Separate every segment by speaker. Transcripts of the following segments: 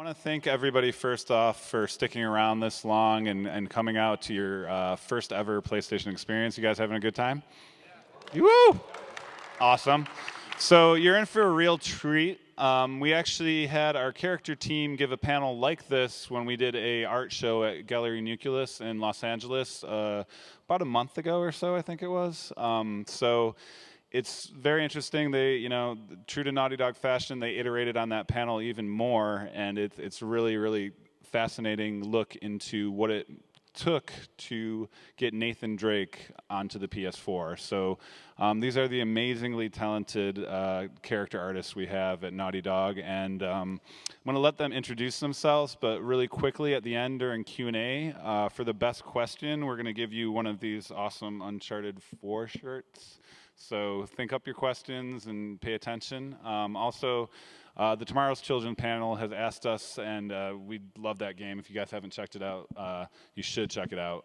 Speaker 1: want to thank everybody first off for sticking around this long and coming out to your first ever PlayStation experience. You guys having a good time? Yeah. Woo! Awesome. So you're in for a real treat. We actually had our character team give a panel like this when we did a art show at Gallery Nucleus in Los Angeles about a month ago or so, I think it was. So it's very interesting. They, true to Naughty Dog fashion, they iterated on that panel even more, and it's really, really fascinating look into what it took to get Nathan Drake onto the PS4. So these are the amazingly talented character artists we have at Naughty Dog, and I'm going to let them introduce themselves, but really quickly at the end during Q&A, for the best question, we're going to give you one of these awesome Uncharted 4 shirts. So think up your questions and pay attention. Also, the Tomorrow's Children panel has asked us, and we love that game. If you guys haven't checked it out, you should check it out.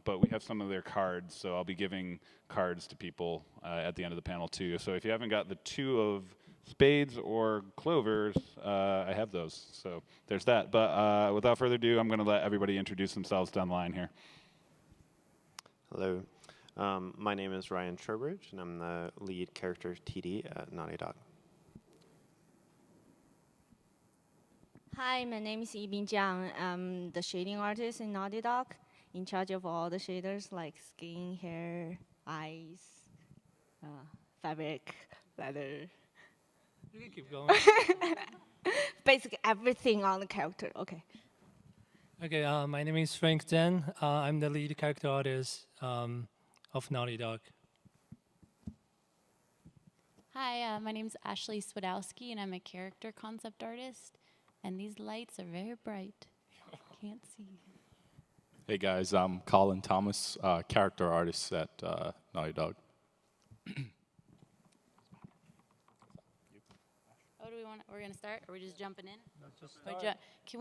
Speaker 1: But we have some of their cards, so I'll be giving cards to people at the end of the panel too. So if you haven't got the 2 of spades or clovers, I have those. So there's that. But without further ado, I'm going to let everybody introduce themselves down the line here.
Speaker 2: Hello. My name is Ryan Trowbridge, and I'm the lead character TD at Naughty Dog.
Speaker 3: Hi, my name is Yibin Jiang. I'm the shading artist in Naughty Dog, in charge of all the shaders like skin, hair, eyes, fabric, leather.
Speaker 4: You can keep going.
Speaker 3: Basically everything on the character. Okay.
Speaker 4: Okay, my name is Frank Zhen. I'm the lead character artist of Naughty Dog.
Speaker 5: Hi, my name is Ashley Swadowski, and I'm a character concept artist. And these lights are very bright. Can't see.
Speaker 6: Hey guys, I'm Colin Thomas, character artist at Naughty Dog.
Speaker 5: Oh, do we want? We're gonna start. Or are we just jumping in? Let's just start. Can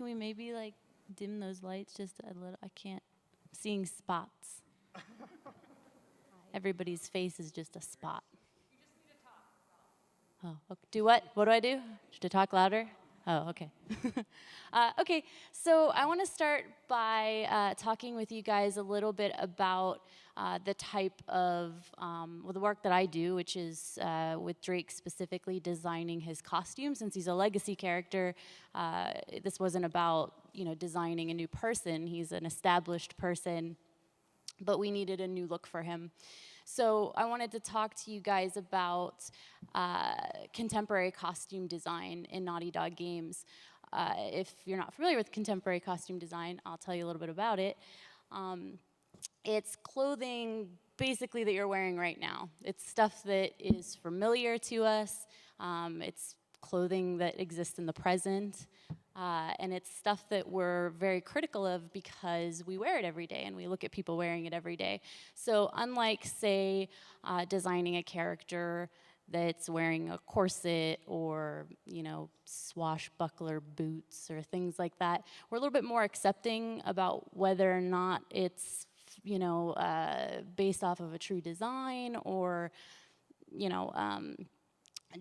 Speaker 5: we maybe like dim those lights just a little? I can't. I'm seeing spots. Everybody's face is just a spot. You just need to talk. Oh, okay. Do what? What do I do? To talk louder? Oh, okay. Okay, so I want to start by talking with you guys a little bit about the type of the work that I do, which is with Drake specifically designing his costume. Since he's a legacy character, this wasn't about designing a new person. He's an established person, but we needed a new look for him. So I wanted to talk to you guys about contemporary costume design in Naughty Dog games. If you're not familiar with contemporary costume design, I'll tell you a little bit about it. It's clothing basically that you're wearing right now. It's stuff that is familiar to us. It's clothing that exists in the present. And it's stuff that we're very critical of because we wear it every day and we look at people wearing it every day. So unlike, say, designing a character that's wearing a corset or, swashbuckler boots or things like that, we're a little bit more accepting about whether or not it's, based off of a true design or,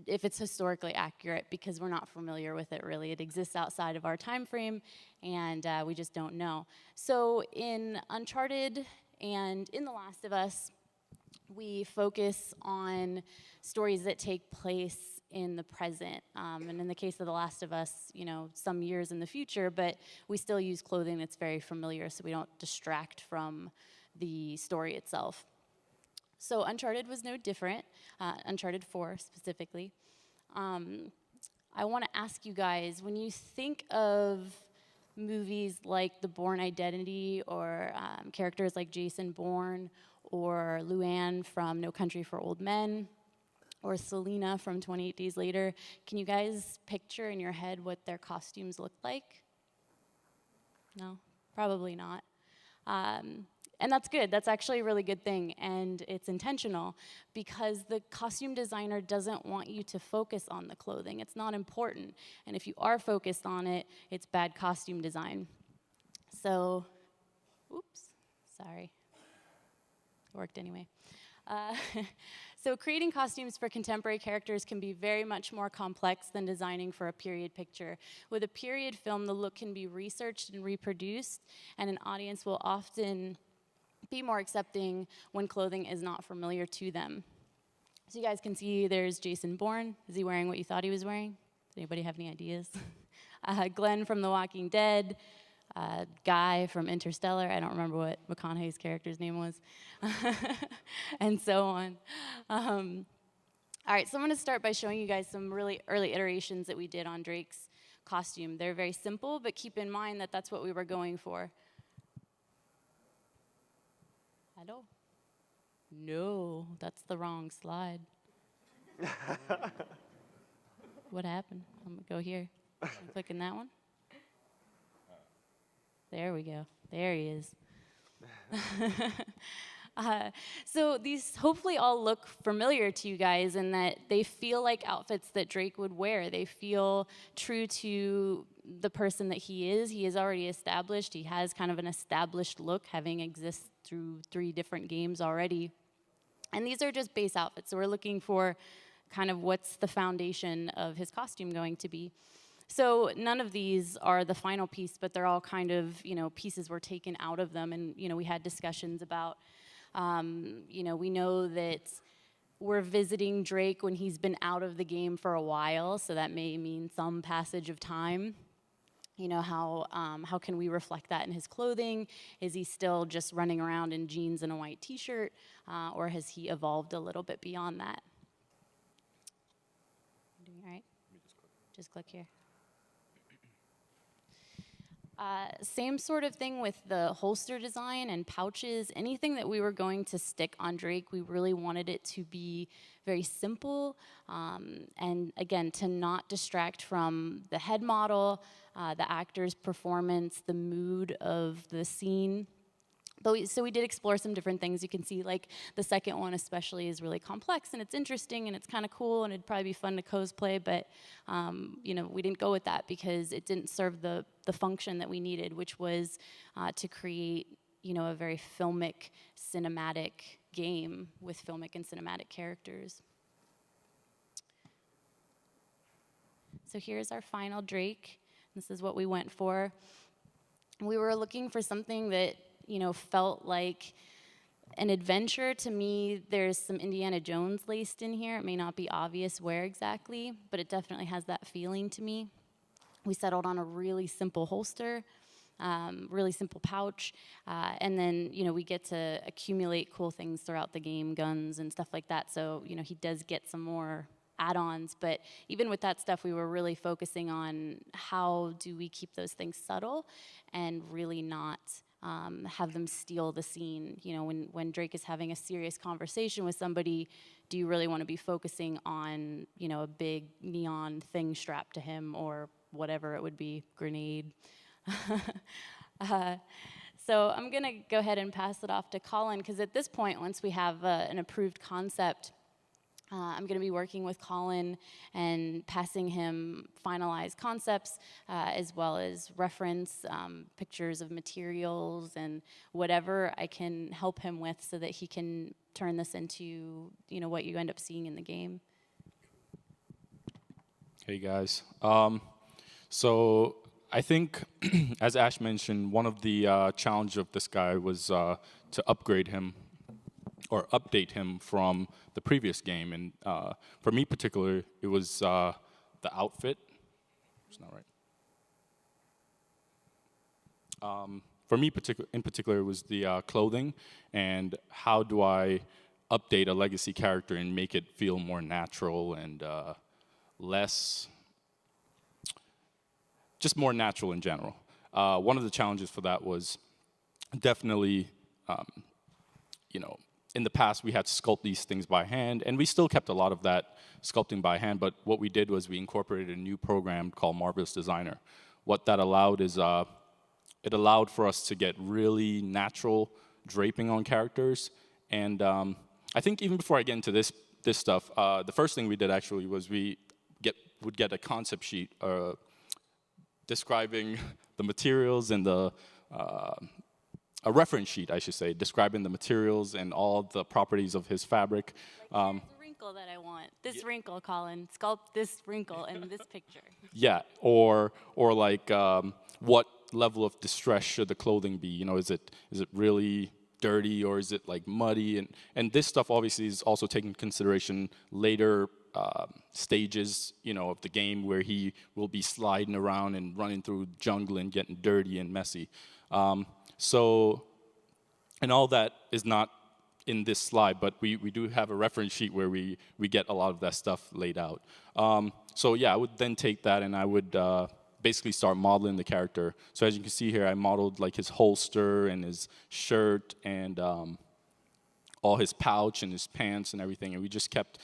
Speaker 5: if it's historically accurate, because we're not familiar with it really. It exists outside of our time frame, and we just don't know. So in Uncharted and in The Last of Us, we focus on stories that take place in the present. And in the case of The Last of Us, some years in the future, but we still use clothing that's very familiar so we don't distract from the story itself. So Uncharted was no different, Uncharted 4 specifically. I want to ask you guys, when you think of movies like The Bourne Identity or characters like Jason Bourne or Luann from No Country for Old Men or Selena from 28 Days Later, can you guys picture in your head what their costumes look like? No, probably not. And that's good. That's actually a really good thing, and it's intentional because the costume designer doesn't want you to focus on the clothing. It's not important, and if you are focused on it, it's bad costume design. So, oops, sorry. It worked anyway. So creating costumes for contemporary characters can be very much more complex than designing for a period picture. With a period film, the look can be researched and reproduced, and an audience will often be more accepting when clothing is not familiar to them. So you guys can see there's Jason Bourne. Is he wearing what you thought he was wearing? Does anybody have any ideas? Glenn from The Walking Dead. Guy from Interstellar. I don't remember what McConaughey's character's name was. And so on. All right, so I'm going to start by showing you guys some really early iterations that we did on Drake's costume. They're very simple, but keep in mind that that's what we were going for. Hello? No, that's the wrong slide. What happened? I'm going to go here. I'm clicking that one. There we go. There he is. So these hopefully all look familiar to you guys in that they feel like outfits that Drake would wear. They feel true to the person that he is. He is already established. He has kind of an established look, having existed through 3 different games already. And these are just base outfits. So we're looking for kind of what's the foundation of his costume going to be. So none of these are the final piece, but they're all kind of, pieces were taken out of them. And, we had discussions about, we know that we're visiting Drake when he's been out of the game for a while. So that may mean some passage of time. How can we reflect that in his clothing? Is he still just running around in jeans and a white t-shirt? Or has he evolved a little bit beyond that? Doing all right? Just click here. Same sort of thing with the holster design and pouches. Anything that we were going to stick on Drake, we really wanted it to be very simple. And again, to not distract from the head model, the actor's performance, the mood of the scene. So we did explore some different things. You can see, like, the second one especially is really complex, and it's interesting, and it's kind of cool, and it'd probably be fun to cosplay, but, we didn't go with that because it didn't serve the function that we needed, which was to create, a very filmic, cinematic game with filmic and cinematic characters. So here's our final Drake. This is what we went for. We were looking for something that felt like an adventure. To me, there's some Indiana Jones laced in here. It may not be obvious where exactly, but it definitely has that feeling to me. We settled on a really simple holster, really simple pouch, and then, we get to accumulate cool things throughout the game, guns and stuff like that. So, he does get some more add-ons, but even with that stuff, we were really focusing on how do we keep those things subtle and really not have them steal the scene. When Drake is having a serious conversation with somebody, do you really want to be focusing on, a big neon thing strapped to him or whatever it would be, grenade? So I'm going to go ahead and pass it off to Colin, because at this point, once we have an approved concept, I'm going to be working with Colin and passing him finalized concepts, as well as reference pictures of materials and whatever I can help him with so that he can turn this into, what you end up seeing in the game.
Speaker 6: Hey guys. So I think, as Ash mentioned, one of the challenge of this guy was to upgrade him or update him from the previous game. And for me particular, it was the outfit. It's not right. For me in particular, it was the clothing, and how do I update a legacy character and make it feel more natural and just more natural in general. One of the challenges for that was definitely, in the past, we had to sculpt these things by hand, and we still kept a lot of that sculpting by hand, but what we did was we incorporated a new program called Marvelous Designer. What that allowed is, it allowed for us to get really natural draping on characters, and I think even before I get into this stuff, the first thing we did actually was we would get a concept sheet describing the materials and the a reference sheet, I should say, describing the materials and all the properties of his fabric.
Speaker 5: Here's the wrinkle that I want. This wrinkle, Colin. Sculpt this wrinkle in this picture.
Speaker 6: Yeah, or like what level of distress should the clothing be? You know, is it really dirty or is it like muddy? And this stuff obviously is also taken into consideration later stages, you know, of the game where he will be sliding around and running through jungle and getting dirty and messy. So, and all that is not in this slide, but we do have a reference sheet where we get a lot of that stuff laid out. So yeah, I would then take that and I would basically start modeling the character. So as you can see here, I modeled like his holster and his shirt and all his pouch and his pants and everything, and we just kept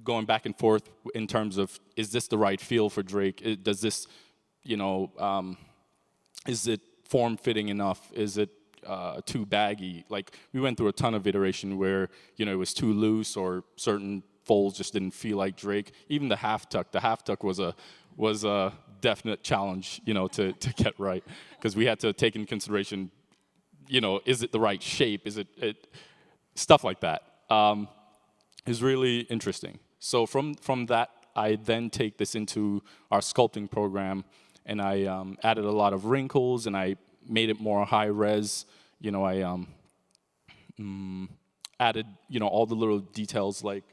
Speaker 6: going back and forth in terms of, is this the right feel for Drake? Does this, you know, is it form-fitting enough? Is it too baggy? Like, we went through a ton of iteration where, you know, it was too loose or certain folds just didn't feel like Drake. Even the half tuck was a definite challenge, you know, to get right, because we had to take in consideration, you know, is it the right shape? Is it stuff like that. Is really interesting. So from that, I then take this into our sculpting program, and I added a lot of wrinkles, and I made it more high res. You know, I added, you know, all the little details like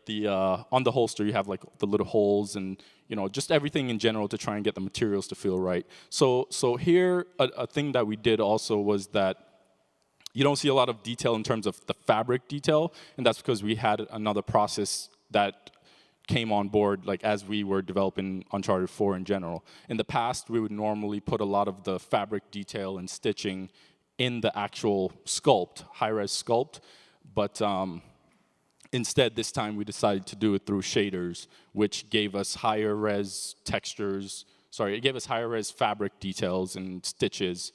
Speaker 6: the on the holster you have like the little holes, and you know, just everything in general to try and get the materials to feel right. So here a thing that we did also was that you don't see a lot of detail in terms of the fabric detail, and that's because we had another process that came on board like as we were developing Uncharted 4 in general. In the past, we would normally put a lot of the fabric detail and stitching in the actual sculpt, high-res sculpt, but instead this time we decided to do it through shaders, which gave us higher res textures, it gave us higher res fabric details and stitches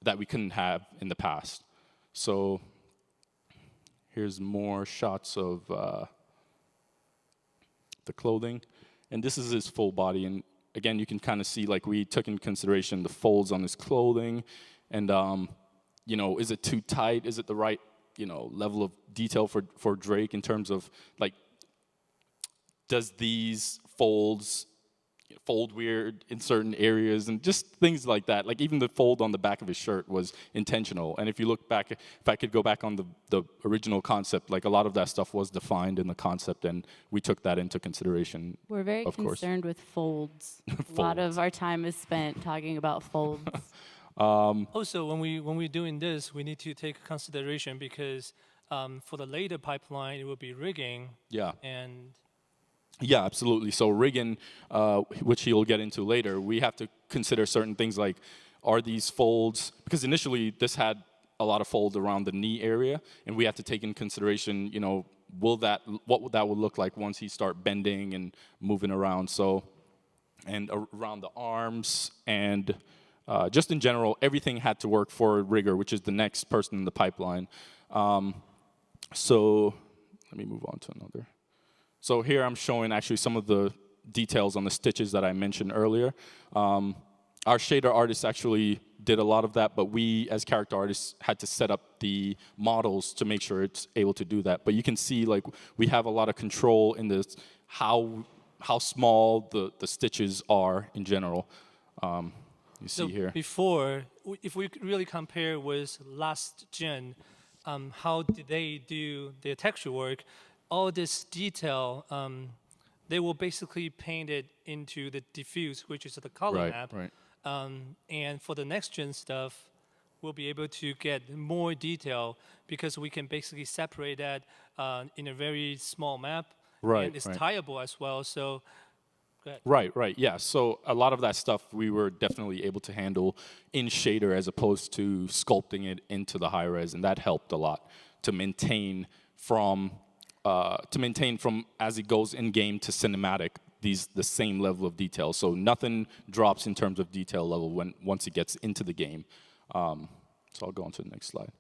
Speaker 6: that we couldn't have in the past. So here's more shots of the clothing. And this is his full body. And again, you can kind of see like we took in consideration the folds on his clothing. And, you know, is it too tight? Is it the right, you know, level of detail for Drake in terms of like, does these folds fold weird in certain areas, and just things like that. Like even the fold on the back of his shirt was intentional. And if you look back, if I could go back on the original concept, like a lot of that stuff was defined in the concept, and we took that into consideration.
Speaker 5: We're very concerned with folds. A lot of our time is spent talking about folds.
Speaker 4: Also, when we're doing this, we need to take consideration because for the later pipeline, it will be rigging.
Speaker 6: Yeah.
Speaker 4: And
Speaker 6: yeah, absolutely. So rigging, which he'll get into later, we have to consider certain things like, are these folds, because initially this had a lot of fold around the knee area, and we have to take in consideration, you know, what that would look like once he start bending and moving around. So, and around the arms, and just in general, everything had to work for rigger, which is the next person in the pipeline. So let me move on to another. So here I'm showing actually some of the details on the stitches that I mentioned earlier. Our shader artists actually did a lot of that, but we as character artists had to set up the models to make sure it's able to do that. But you can see like we have a lot of control in this, how small the stitches are in general. You see here.
Speaker 4: Before, if we really compare with last gen, how did they do their texture work? All this detail, they will basically paint it into the diffuse, which is the color map.
Speaker 6: Right.
Speaker 4: And for the next gen stuff, we'll be able to get more detail because we can basically separate that in a very small map.
Speaker 6: Right.
Speaker 4: And it's tieable as well. So.
Speaker 6: Right, yeah. So a lot of that stuff we were definitely able to handle in shader as opposed to sculpting it into the high res, and that helped a lot to maintain from as it goes in game to cinematic the same level of detail. So nothing drops in terms of detail level once it gets into the game. So I'll go on to the next slide.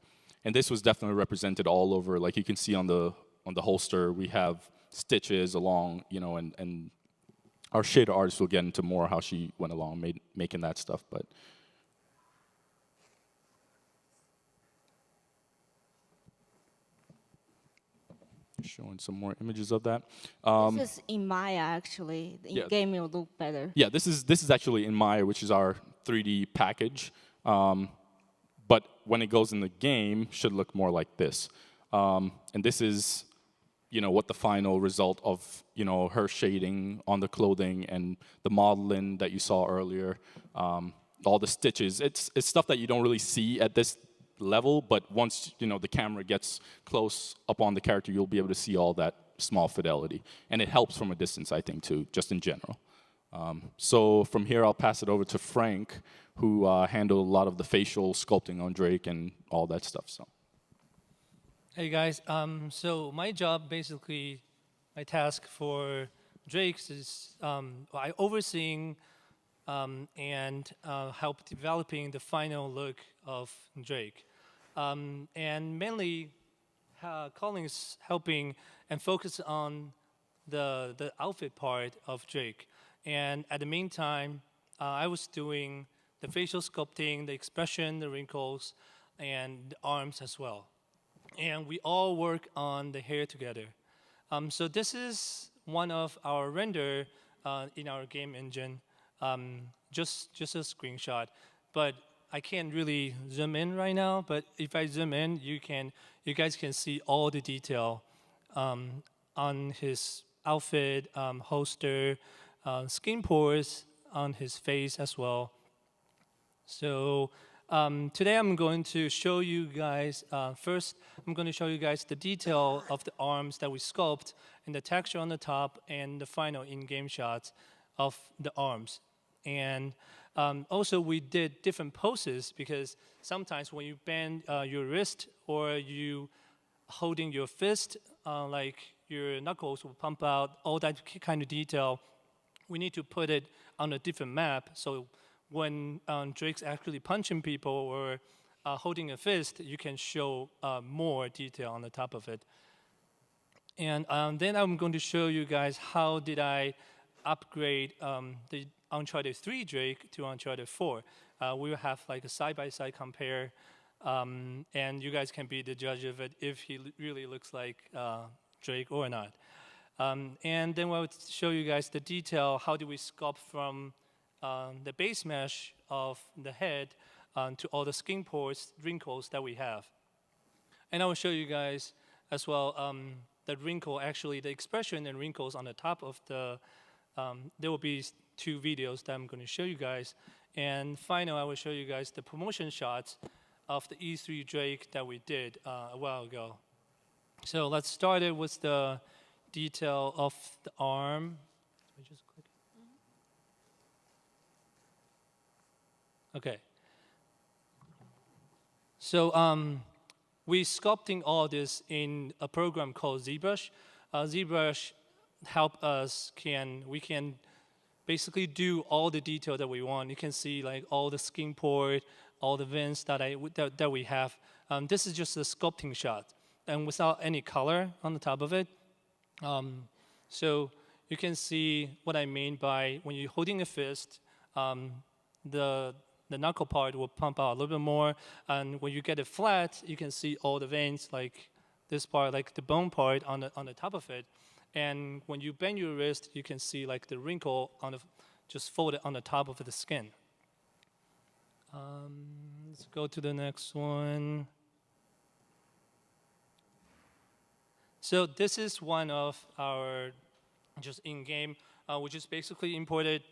Speaker 6: And this was definitely represented all over. Like you can see on the holster, we have stitches along, you know, and our shader artist will get into more how she went along making that stuff. But showing some more images of that.
Speaker 3: This is in Maya, actually. In
Speaker 6: yeah.
Speaker 3: game, it will look better.
Speaker 6: Yeah, this is actually in Maya, which is our 3D package. But when it goes in the game, should look more like this. And this is, what the final result of, her shading on the clothing and the modeling that you saw earlier, all the stitches. It's stuff that you don't really see at this level, but once, the camera gets close up on the character, you'll be able to see all that small fidelity. And it helps from a distance, I think, too, just in general. So from here, I'll pass it over to Frank, who handled a lot of the facial sculpting on Drake and all that stuff. So.
Speaker 4: Hey guys, so my job, basically, my task for Drake's is I overseeing and help developing the final look of Drake. And mainly, Colin is helping and focus on the outfit part of Drake. And at the meantime, I was doing the facial sculpting, the expression, the wrinkles, and the arms as well. And we all work on the hair together. So this is one of our render in our game engine, just a screenshot. But I can't really zoom in right now. But if I zoom in, you guys can see all the detail on his outfit, holster, skin pores on his face as well. So today I'm going to show you guys, first I'm going to show you guys the detail of the arms that we sculpt and the texture on the top and the final in-game shots of the arms. And also we did different poses because sometimes when you bend your wrist or you holding your fist, like your knuckles will pump out, all that kind of detail, we need to put it on a different map. So when Drake's actually punching people or holding a fist, you can show more detail on the top of it. And then I'm going to show you guys how did I upgrade the Uncharted 3 Drake to Uncharted 4. We will have like a side-by-side compare, and you guys can be the judge of it if he really looks like Drake or not. And then we'll show you guys the detail, how do we sculpt from the base mesh of the head to all the skin pores, wrinkles that we have. And I will show you guys as well the wrinkle, actually the expression and wrinkles on the top of the, there will be 2 videos that I'm going to show you guys. And finally, I will show you guys the promotion shots of the E3 Drake that we did a while ago. So let's start it with the detail of the arm. Let me just click. Okay. So we're sculpting all this in a program called ZBrush. ZBrush help us we can basically do all the detail that we want. You can see like all the skin pore, all the vents that we have. This is just a sculpting shot, and without any color on the top of it. So you can see what I mean by when you're holding a fist, the knuckle part will pump out a little bit more, and when you get it flat, you can see all the veins, like this part, like the bone part on the top of it. And when you bend your wrist, you can see like the wrinkle just folded on the top of the skin. Let's go to the next one. So this is one of our just in-game, we just basically imported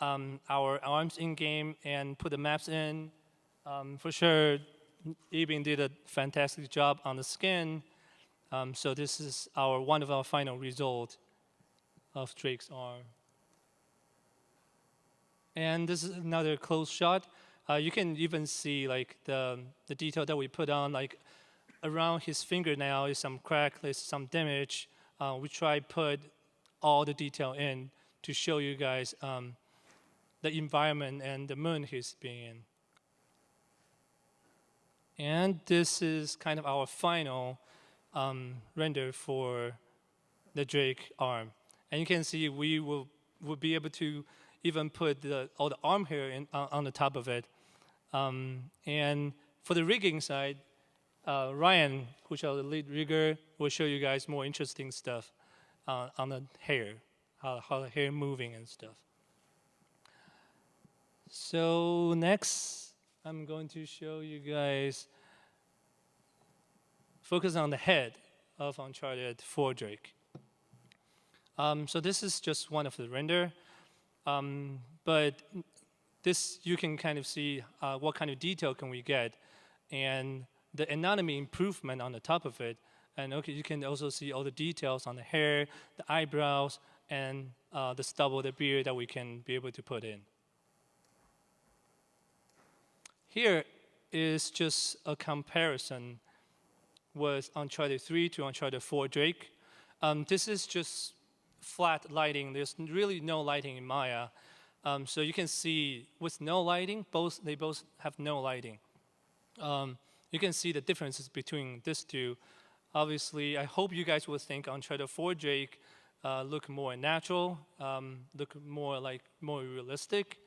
Speaker 4: our arms in-game and put the maps in. For sure, Ibin did a fantastic job on the skin. So this is one of our final result of Drake's arm. And this is another close shot. You can even see like the detail that we put on, like around his fingernail is some crack, there's some damage. We try put all the detail in to show you guys the environment and the moon he's being in. And this is kind of our final render for the Drake arm. And you can see we will be able to even put all the arm hair on the top of it. And for the rigging side, Ryan, who's our lead rigger, will show you guys more interesting stuff on the hair, how the hair moving and stuff. So next, I'm going to show you guys, focus on the head of Uncharted 4 Drake. So this is just one of the render, but this you can kind of see what kind of detail can we get, and the anatomy improvement on the top of it. And okay, you can also see all the details on the hair, the eyebrows, and the stubble, the beard that we can be able to put in. Here is just a comparison with Uncharted 3 to Uncharted 4 Drake. This is just flat lighting. There's really no lighting in Maya. So you can see with no lighting, they both have no lighting. You can see the differences between these two. Obviously, I hope you guys will think Uncharted 4 Drake look more natural, look more realistic.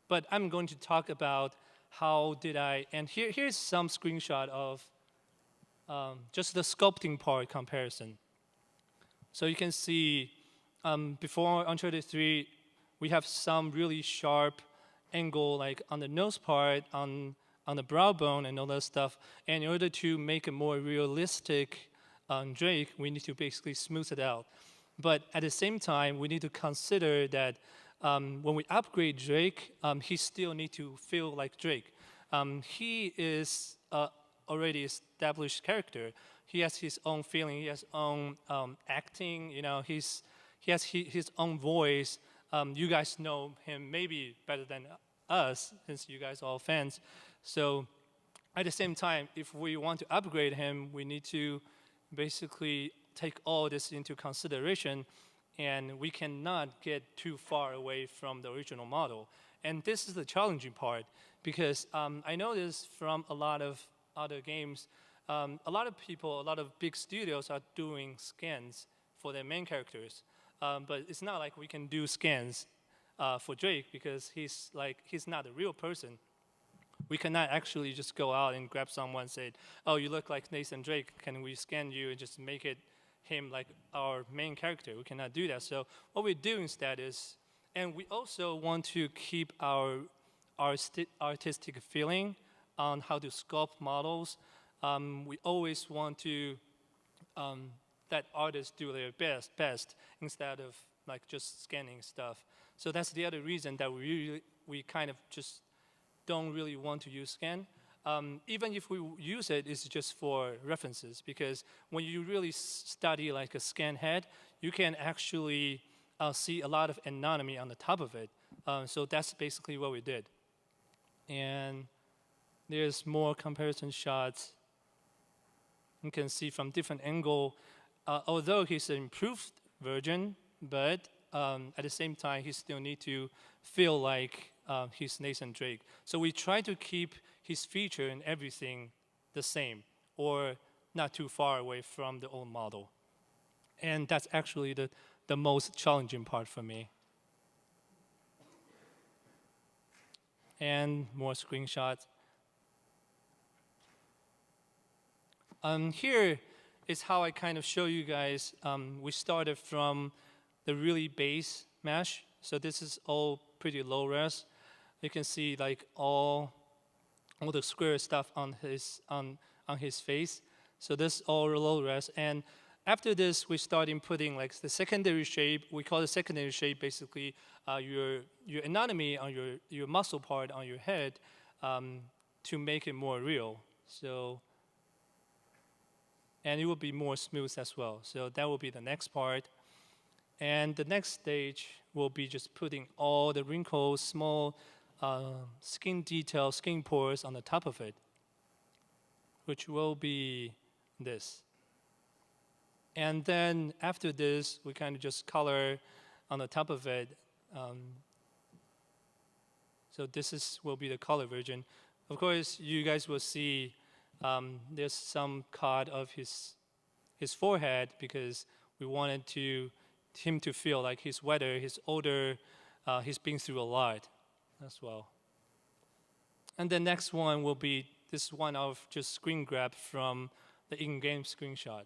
Speaker 4: But I'm going to talk about how did I, and here's some screenshot of just the sculpting part comparison. So you can see before Uncharted 3, we have some really sharp angle, like on the nose part, on the brow bone and all that stuff. And in order to make a more realistic Drake, we need to basically smooth it out. But at the same time, we need to consider that when we upgrade Drake, he still need to feel like Drake. He is already established character. He has his own feeling. He has own acting. You know, he has his own voice. You guys know him maybe better than us, since you guys are all fans. So at the same time, if we want to upgrade him, we need to basically take all this into consideration, and we cannot get too far away from the original model. And this is the challenging part, because I know this from a lot of other games. A lot of people, a lot of big studios are doing scans for their main characters. But it's not like we can do scans for Drake, because he's not a real person. We cannot actually just go out and grab someone and say, oh, you look like Nathan Drake, can we scan you and just make it him like our main character? We cannot do that. So what we do instead is, and we also want to keep our artistic feeling on how to sculpt models. We always want to that artists do their best instead of like just scanning stuff. So that's the other reason that we kind of just don't really want to use scan. Even if we use it, it's just for references, because when you really study like a scan head, you can actually see a lot of anatomy on the top of it. So that's basically what we did. And there's more comparison shots. You can see from different angle, although he's an improved version, but at the same time, he still need to feel like he's Nathan Drake. So we try to keep his feature and everything the same, or not too far away from the old model. And that's actually the most challenging part for me. And more screenshots. Here is how I kind of show you guys. We started from the really base mesh. So this is all pretty low res. You can see like all the square stuff on his face. So this all low res. And after this, we started putting like the secondary shape. We call the secondary shape basically your anatomy on your muscle part on your head to make it more real. So, and it will be more smooth as well. So that will be the next part. And the next stage will be just putting all the wrinkles, small skin details, skin pores on the top of it, which will be this. And then after this, we kind of just color on the top of it. So this will be the color version. Of course, you guys will see there's some cut of his forehead, because we wanted him to feel like he's wetter, he's older, he's been through a lot as well. And the next one will be this one of just screen grab from the in-game screenshot.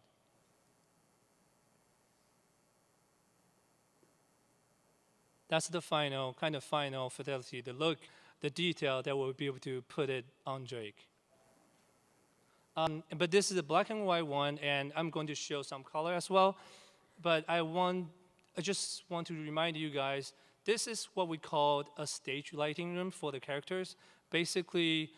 Speaker 4: That's the final, kind of final fidelity, the look, the detail that we'll be able to put it on Drake. But this is a black and white one, and I'm going to show some color as well. But I just want to remind you guys, this is what we call a stage lighting room for the characters. Basically,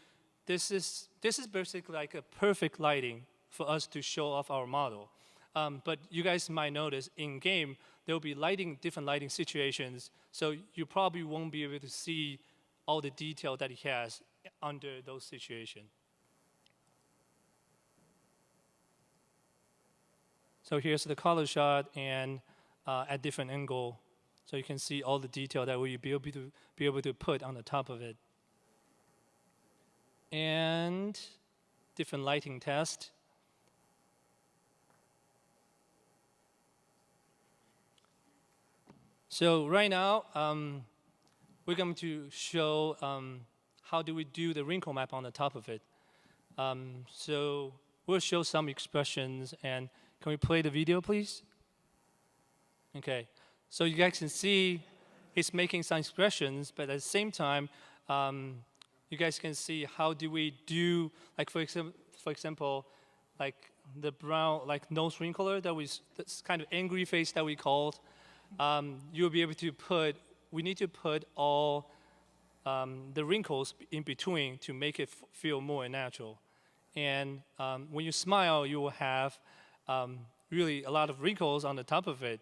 Speaker 4: this is basically like a perfect lighting for us to show off our model. But you guys might notice in game, there will be different lighting situations, so you probably won't be able to see all the detail that he has under those situations. So here's the color shot and at different angle, so you can see all the detail that we'll be able to put on the top of it. And different lighting test. So right now, we're going to show how do we do the wrinkle map on the top of it. So we'll show some expressions, and can we play the video, please? Okay, so you guys can see he's making some expressions, but at the same time, you guys can see how do we do, like for example, like the brown, like nose wrinkler that's kind of angry face that we called. You'll be able to we need to put all the wrinkles in between to make it feel more natural. And when you smile, you will have really a lot of wrinkles on the top of it.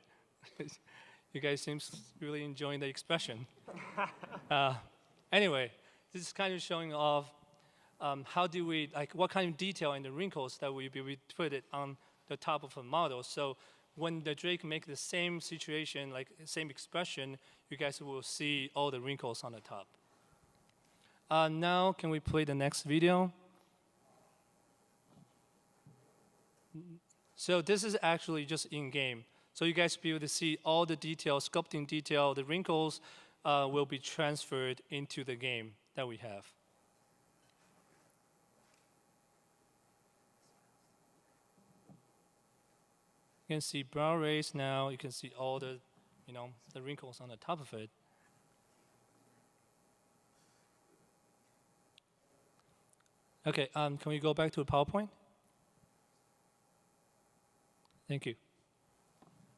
Speaker 4: You guys seem really enjoying the expression. Anyway, this is kind of showing off how do we, like what kind of detail in the wrinkles that we put it on the top of a model. So when the Drake make the same situation, like same expression, you guys will see all the wrinkles on the top. Now, can we play the next video? So this is actually just in-game. So you guys will be able to see all the detail, sculpting detail, the wrinkles will be transferred into the game that we have. You can see brow rays now. You can see all the, the wrinkles on the top of it. Okay, can we go back to the PowerPoint? Thank you.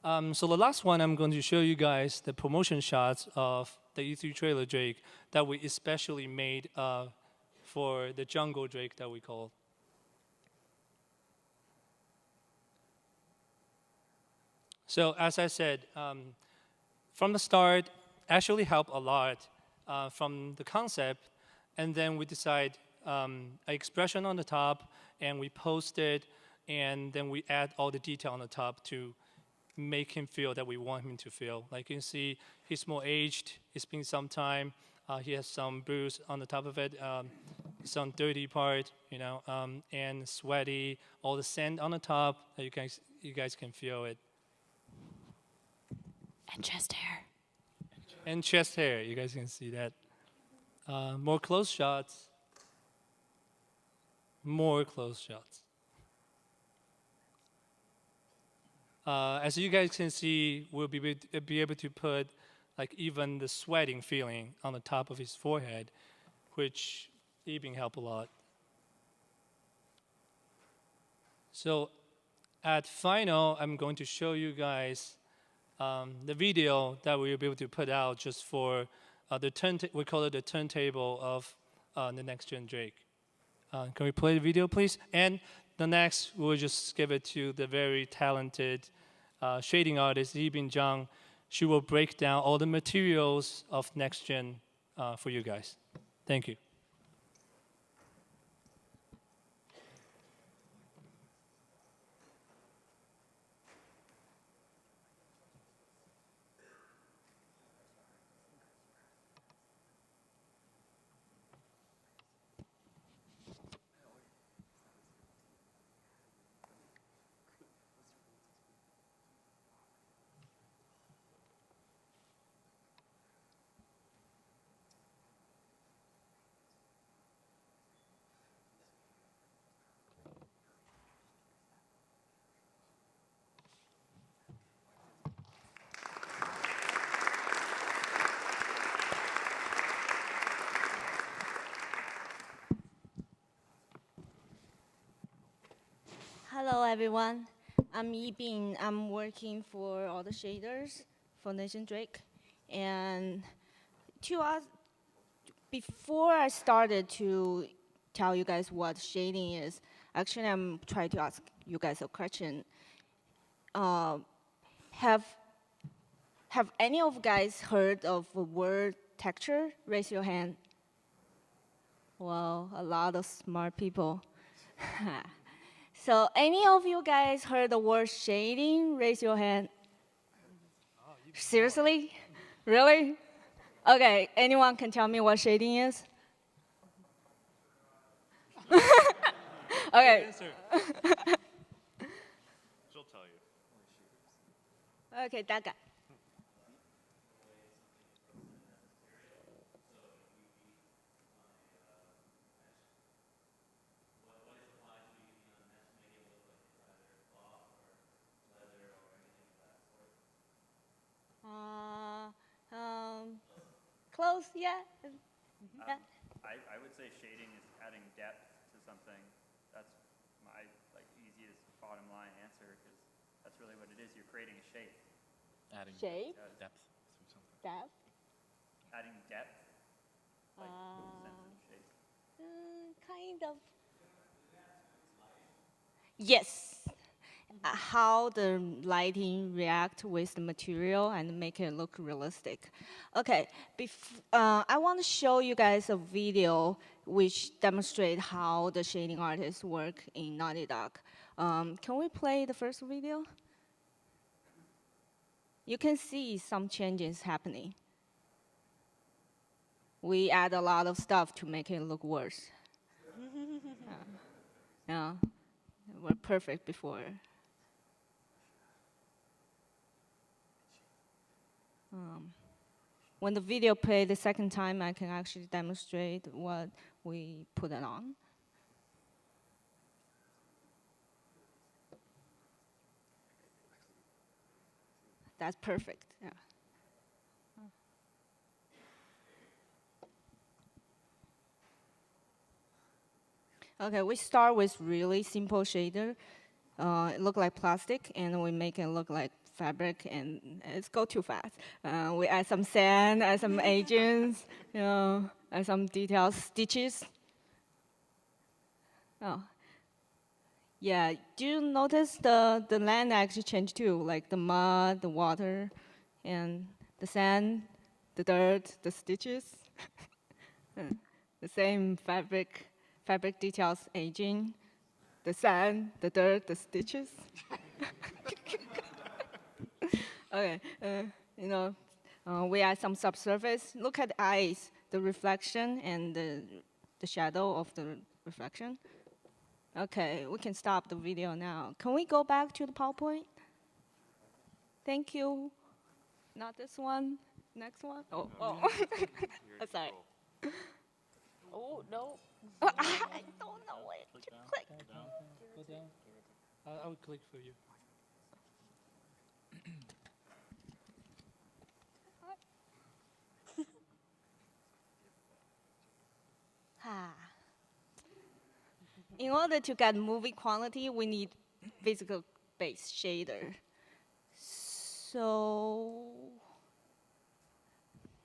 Speaker 4: So the last one, I'm going to show you guys the promotion shots of the E3 trailer Drake that we especially made for the jungle Drake that we call. So as I said, from the start, actually helped a lot from the concept, and then we decide an expression on the top, and we post it, and then we add all the detail on the top to make him feel that we want him to feel. Like you can see, he's more aged, it's been some time, he has some bruise on the top of it, some dirty part, and sweaty, all the sand on the top, you guys can feel it.
Speaker 5: And chest hair.
Speaker 4: And chest hair, you guys can see that. More close shots. More close shots. As you guys can see, we'll be able to put like even the sweating feeling on the top of his forehead, which even help a lot. So at final, I'm going to show you guys the video that we'll be able to put out just for we call it the turntable of the next gen Drake. Can we play the video, please? And the next, we'll just give it to the very talented shading artist, Yibin Zhang. She will break down all the materials of next gen for you guys. Thank you.
Speaker 3: Hello, everyone. I'm Yibing. I'm working for all the shaders for Nathan Drake. And before I started to tell you guys what shading is, actually, I'm trying to ask you guys a question. Have any of you guys heard of the word texture? Raise your hand. Well, a lot of smart people. So any of you guys heard the word shading? Raise your hand. Seriously? Really? Okay, anyone can tell me what shading is? Okay.
Speaker 1: She'll tell you.
Speaker 3: Okay, that guy. Close, yeah. Yeah.
Speaker 7: I would say shading is adding depth to something. That's my easiest bottom line answer because that's really what it is. You're creating a shape.
Speaker 6: Adding
Speaker 3: Shape?
Speaker 6: depth through something.
Speaker 3: Depth?
Speaker 7: Adding depth, like sense of shape.
Speaker 3: Kind of. Yes. How the lighting react with the material and make it look realistic. Okay, I want to show you guys a video which demonstrate how the shading artists work in Naughty Dog. Can we play the first video? You can see some changes happening. We add a lot of stuff to make it look worse. Yeah, we're perfect before. When the video play the second time, I can actually demonstrate what we put it on. That's perfect, yeah. Okay, we start with really simple shader. It look like plastic, and we make it look like fabric, and it's go too fast. We add some sand, add some agents, add some details, stitches. Oh, yeah. Do you notice the land actually changed too? Like the mud, the water, and the sand, the dirt, the stitches. The same fabric details, aging, the sand, the dirt, the stitches. Okay, we add some subsurface. Look at the eyes, the reflection and the shadow of the reflection. Okay, we can stop the video now. Can we go back to the PowerPoint? Thank you. Not this one. Next one. Oh. Sorry.
Speaker 5: Oh, no.
Speaker 3: I don't know it. Click.
Speaker 4: Go down. I will click for you.
Speaker 3: In order to get movie quality, we need physical-based shader. So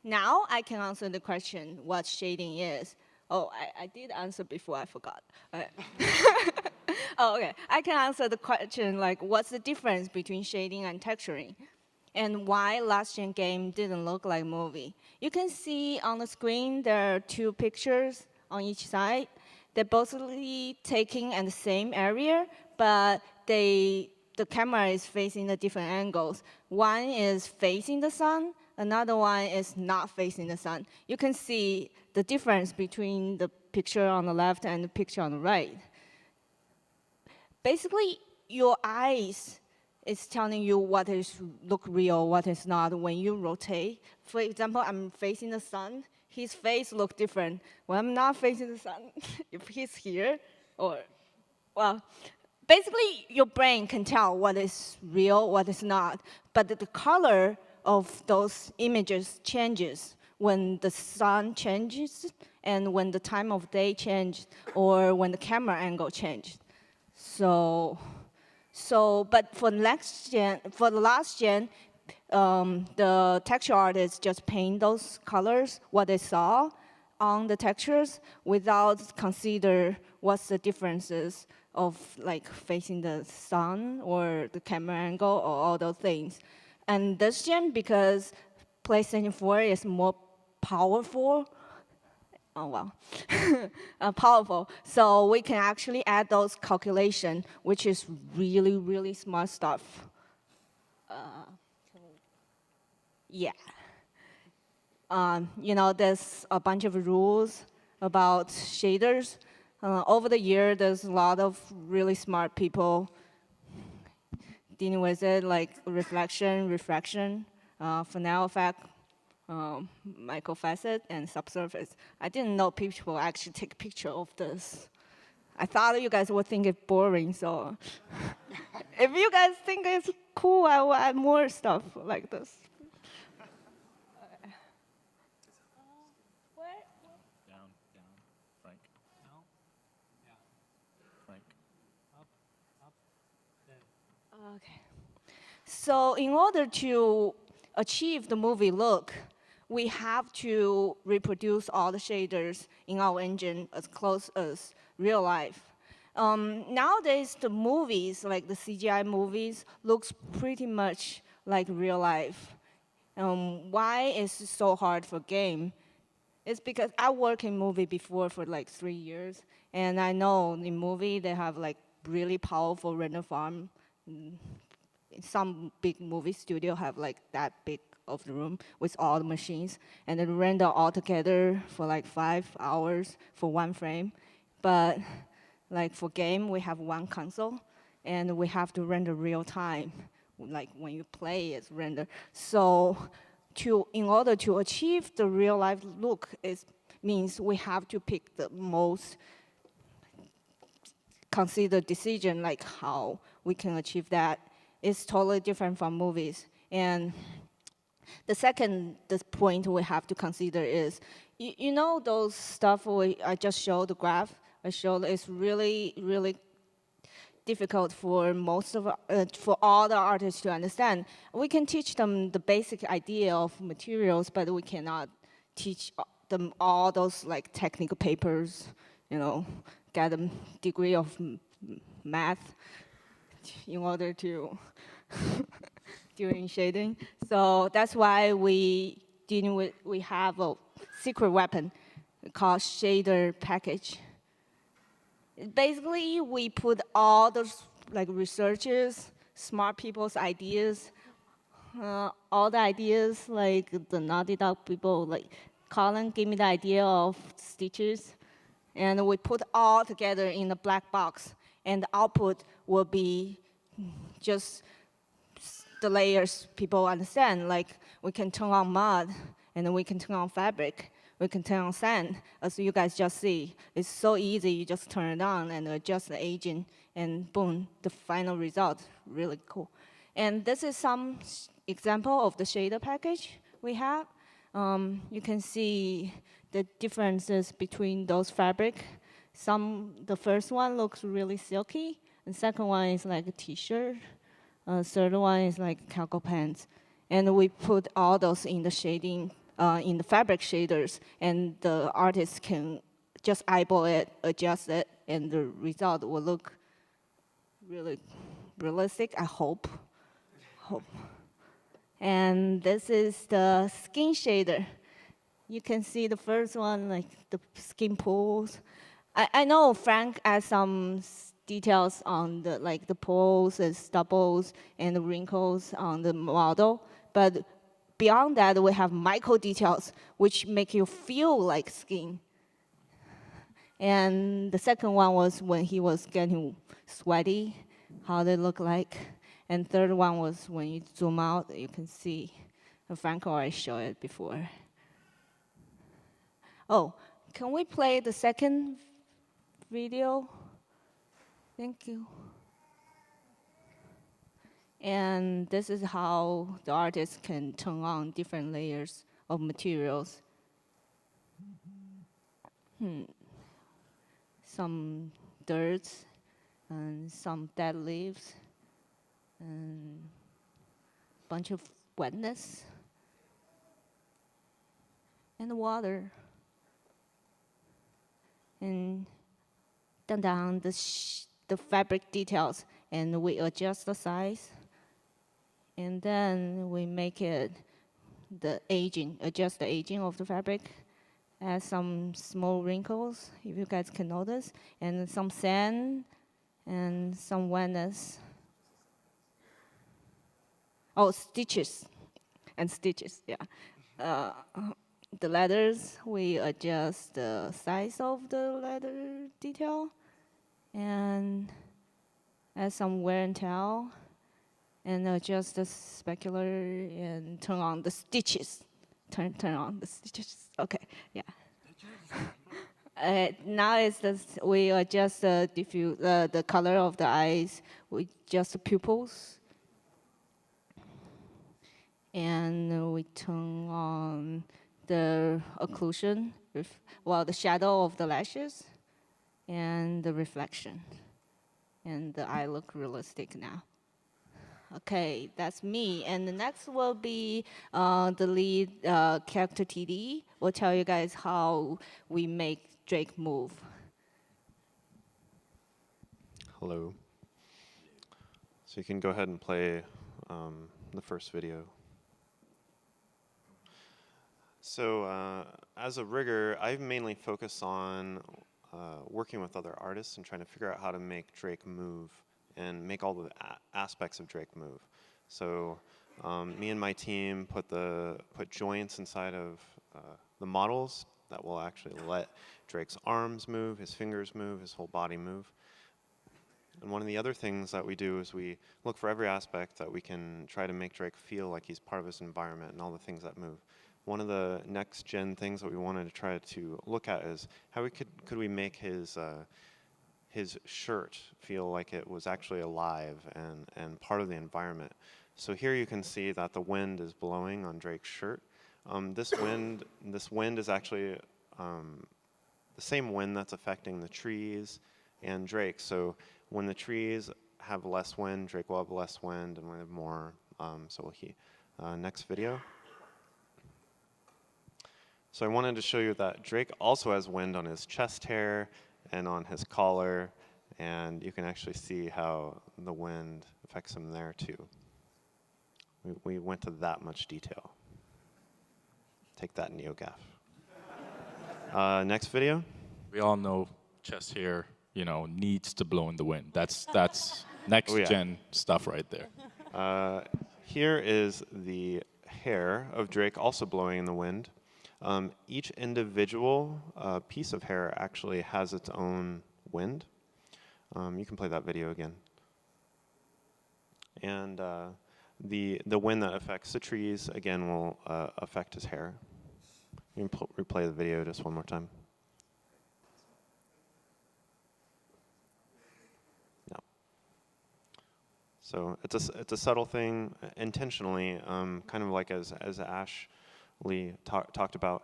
Speaker 3: now I can answer the question what shading is. Oh, I did answer before, I forgot. Oh, okay. I can answer the question like what's the difference between shading and texturing? And why last gen game didn't look like movie. You can see on the screen there are two pictures on each side. They're both taken in the same area, but the camera is facing the different angles. One is facing the sun, another one is not facing the sun. You can see the difference between the picture on the left and the picture on the right. Basically, your eyes is telling you what is look real, what is not when you rotate. For example, I'm facing the sun, his face look different. When I'm not facing the sun, if he's here, well, basically your brain can tell what is real, what is not, but the color of those images changes when the sun changes and when the time of day changes or when the camera angle changes. So So, but for next gen, for the last gen, the texture artists just paint those colors, what they saw on the textures, without consider what's the differences of like facing the sun or the camera angle or all those things. And this gen, because PlayStation 4 is more powerful, oh well, powerful. So we can actually add those calculation, which is really, really smart stuff. Yeah. You know, there's a bunch of rules about shaders. Over the year, there's a lot of really smart people dealing with it, like reflection, refraction, Fresnel effect, microfacet, and subsurface. I didn't know people actually take a picture of this. I thought you guys would think it boring, so if you guys think it's cool, I will add more stuff like this.
Speaker 6: Down, Frank.
Speaker 4: No? Yeah.
Speaker 6: Frank.
Speaker 4: Up. Then.
Speaker 3: Okay. So in order to achieve the movie look, we have to reproduce all the shaders in our engine as close as real life. Nowadays, the movies, like the CGI movies, looks pretty much like real life. Why is it so hard for game? It's because I worked in movie before for like 3 years, and I know in movie they have like really powerful render farm. Some big movie studio have like that big of the room with all the machines, and then render all together for like 5 hours for one frame. But like for game, we have one console, and we have to render real time. Like when you play, it's render. So in order to achieve the real life look, it means we have to pick the most considered decision, like how we can achieve that. It's totally different from movies. And the second point we have to consider is, you know those stuff I just showed, the graph I showed, is really, really difficult for for all the artists to understand. We can teach them the basic idea of materials, but we cannot teach them all those like technical papers, you know, get a degree of math in order to doing shading. So that's why we have a secret weapon called shader package. Basically, we put all those like researchers, smart people's ideas, all the ideas like the Naughty Dog people, like Colin gave me the idea of stitches, and we put all together in a black box, and the output will be just the layers people understand. Like we can turn on mud, and then we can turn on fabric. We can turn on sand, as you guys just see. It's so easy, you just turn it on and adjust the agent, and boom, the final result, really cool. And this is some example of the shader package we have. You can see the differences between those fabric. The first one looks really silky, and second one is like a t-shirt. Third one is like cargo pants. And we put all those in the shading, in the fabric shaders, and the artist can just eyeball it, adjust it, and the result will look really realistic, I hope. And this is the skin shader. You can see the first one, like the skin pools. I know Frank has some details on the pores and stubbles and the wrinkles on the model, but beyond that, we have micro details which make you feel like skin. And the second one was when he was getting sweaty, how they look like. And third one was when you zoom out, you can see. Frank already showed it before. Oh, can we play the second video? Thank you. And this is how the artist can turn on different layers of materials. Some dirt and some dead leaves and bunch of wetness, and water, and down the fabric details, and we adjust the size, and then we make it adjust the aging of the fabric, add some small wrinkles, if you guys can notice, and some sand, and some wetness. Oh, stitches, yeah. The letters, we adjust the size of the letter detail, and add some wear and tear, and adjust the specular, and turn on the stitches. Turn on the stitches. Okay, yeah. Now we adjust the color of the eyes. We adjust the pupils, and we turn on the occlusion, the shadow of the lashes, and the reflection, and the eye look realistic now. Okay, that's me. And the next will be the lead character TD. We'll tell you guys how we make Drake move.
Speaker 2: Hello. So you can go ahead and play the first video. So as a rigger, I mainly focus on working with other artists and trying to figure out how to make Drake move and make all the aspects of Drake move. So me and my team put joints inside of the models that will actually let Drake's arms move, his fingers move, his whole body move. And one of the other things that we do is we look for every aspect that we can try to make Drake feel like he's part of his environment and all the things that move. One of the next gen things that we wanted to try to look at is how could we make his shirt feel like it was actually alive and part of the environment. So here you can see that the wind is blowing on Drake's shirt. This wind is actually the same wind that's affecting the trees and Drake. So when the trees have less wind, Drake will have less wind, and when they have more, so will he. Next video. So I wanted to show you that Drake also has wind on his chest hair and on his collar, and you can actually see how the wind affects him there too. We went to that much detail. Take that, NeoGAF. Next video.
Speaker 6: We all know chest hair, needs to blow in the wind. That's next gen stuff right there.
Speaker 2: Here is the hair of Drake also blowing in the wind. Each individual piece of hair actually has its own wind. You can play that video again. And the wind that affects the trees, again, will affect his hair. You can replay the video just one more time. No. So it's a subtle thing, intentionally, kind of like as Ashley talked about.